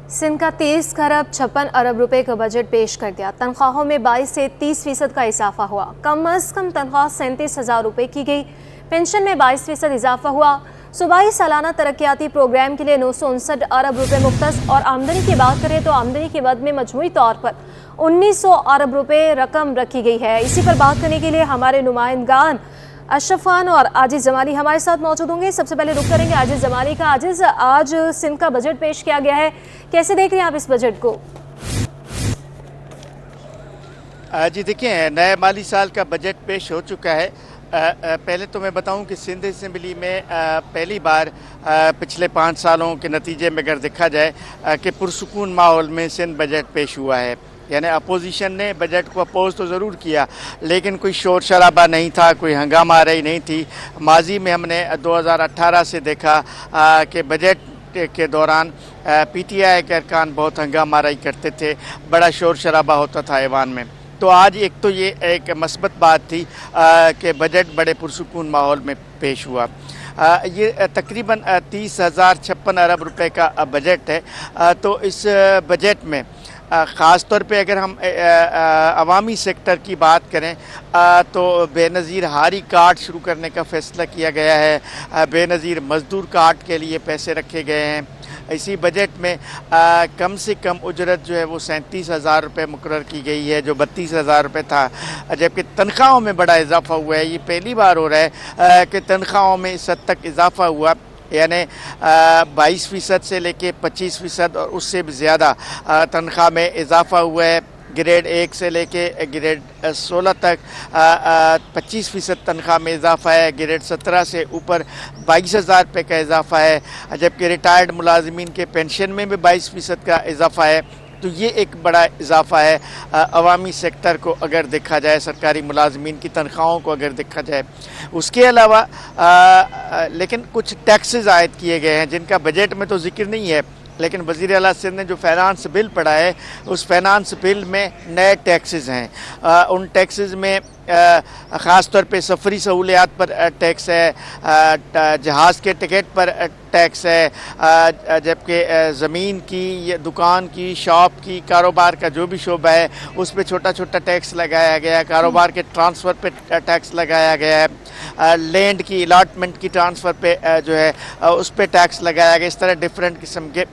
सिंध का 30 खरब 56 अरब रुपए का बजट पेश कर दिया। तनख्वाहों में 22 से 30% का इजाफा हुआ। कम अज कम तनख्वाह 37,000 रुपए की गई। पेंशन में 22% इजाफा हुआ। सूबाई सालाना तरक्याती प्रोग्राम के लिए 959 अरब रुपए मुख्तस। और आमदनी की बात करें तो आमदनी के मद में मजमूई तौर पर 1900 अरब रुपए रकम रखी गई है। इसी पर बात करने के लिए हमारे नुमाइंदगान अशरफ खान और आजिज जमाली हमारे साथ मौजूद होंगे। सबसे पहले रुख करेंगे आजिज जमाली का। आजिज, आज सिंध का बजट पेश किया गया है, कैसे देख रहे हैं आप इस बजट को? जी देखिए, नए माली साल का बजट पेश हो चुका है। पहले तो मैं बताऊं कि सिंध असम्बली में पहली बार पिछले 5 सालों के नतीजे में अगर देखा जाए कि पुरसुकून माहौल में सिंध बजट पेश हुआ है। यानी अपोजिशन ने बजट को अपोज तो ज़रूर किया, लेकिन कोई शोर शराबा नहीं था, कोई हंगामा रही नहीं थी। माजी में हमने 2018 से देखा कि बजट के दौरान PTI के अरकान बहुत हंगामा रही करते थे, बड़ा शोर शराबा होता था ऐवान में। तो आज एक तो ये एक मस्बत बात थी कि बजट बड़े पुरसुकून माहौल में पेश हुआ। ये तकरीबन 30,056 अरब रुपए का बजट है। तो इस बजट में ख़ास तौर पे अगर हम अवामी सेक्टर की बात करें तो बेनज़ीर हारी कार्ड शुरू करने का फ़ैसला किया गया है। बेनज़ीर मज़दूर कार्ड के लिए पैसे रखे गए हैं। इसी बजट में कम से कम उजरत जो है वो 37,000 रुपये मुकर्रर की गई है, जो 32,000 रुपये था। जबकि तनख्वाहों में बड़ा इजाफा हुआ है। ये पहली बार हो रहा है कि तनख्वाहों में इस हद तक इजाफा हुआ, यानी 22% से लेके 25% और उससे भी ज़्यादा तनख्वाह में इजाफा हुआ है। ग्रेड 1 से लेके ग्रेड 16 तक 25% तनख्वाह में इजाफा है। ग्रेड 17 से ऊपर 22,000 रुपये का इजाफा है। जबकि रिटायर्ड मुलाजमीन के पेंशन में भी 22% का इजाफा है। तो ये एक बड़ा इजाफा है अवामी सेक्टर को अगर देखा जाए, सरकारी मुलाजमीन की तनख्वाहों को अगर देखा जाए। उसके अलावा लेकिन कुछ टैक्सेस आयद किए गए हैं जिनका बजट में तो जिक्र नहीं है, लेकिन वज़ीर आला सिंध ने जो फाइनेंस बिल पढ़ा है उस फाइनेंस बिल में नए टैक्सेस हैं। उन टैक्सेस में ख़ास तौर पे सफरी सहूलियात पर टैक्स है, जहाज़ के टिकट पर टैक्स है, जबकि ज़मीन की या दुकान की, शॉप की, कारोबार का जो भी शोबा है उस पर छोटा छोटा टैक्स लगाया गया है। कारोबार के ट्रांसफ़र पे टैक्स लगाया गया है। लैंड की अलॉटमेंट की ट्रांसफ़र पे जो है उस पर टैक्स लगाया गया। इस तरह डिफरेंट किस्म के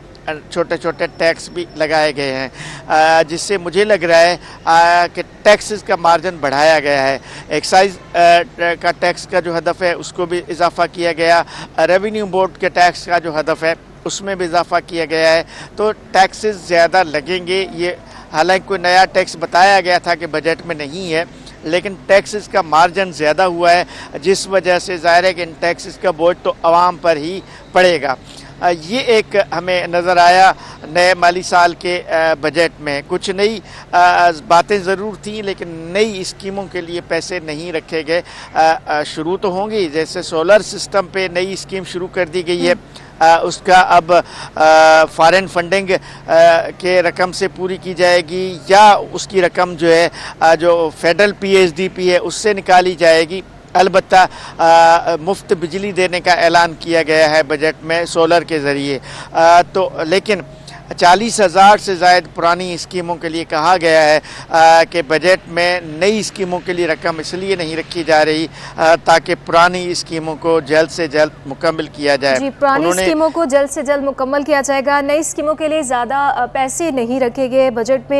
छोटे छोटे टैक्स भी लगाए गए हैं, जिससे मुझे लग रहा है कि टैक्सेस का मार्जिन बढ़ाया गया है। एक्साइज का टैक्स का जो हदफ है उसको भी इजाफा किया गया। रेवेन्यू बोर्ड के टैक्स का जो हदफ है उसमें भी इजाफा किया गया है। तो टैक्सेस ज़्यादा लगेंगे। ये हालांकि कोई नया टैक्स बताया गया था कि बजट में नहीं है, लेकिन टैक्सेस का मार्जिन ज़्यादा हुआ है, जिस वजह से ज़ाहिर है कि इन टैक्सेस का बोझ तो आवाम पर ही पड़ेगा। ये एक हमें नज़र आया नए माली साल के बजट में। कुछ नई बातें ज़रूर थीं, लेकिन नई स्कीमों के लिए पैसे नहीं रखे गए। शुरू तो होंगी, जैसे सोलर सिस्टम पे नई स्कीम शुरू कर दी गई है, उसका अब फॉरेन फंडिंग के रकम से पूरी की जाएगी या उसकी रकम जो है जो फेडरल PSDP है उससे निकाली जाएगी। अलबत्ता मुफ्त बिजली देने का ऐलान किया गया है बजट में सोलर के ज़रिए। तो लेकिन 40,000 से ज़ायद पुरानी स्कीमों के लिए कहा गया है कि बजट में नई स्कीमों के लिए रकम इसलिए नहीं रखी जा रही ताकि पुरानी स्कीमों को जल्द से जल्द मुकम्मल किया जाए। जी, पुरानी स्कीमों को जल्द से जल्द मुकम्मल किया जाएगा। नई स्कीमों के लिए ज़्यादा पैसे नहीं रखे गए बजट में।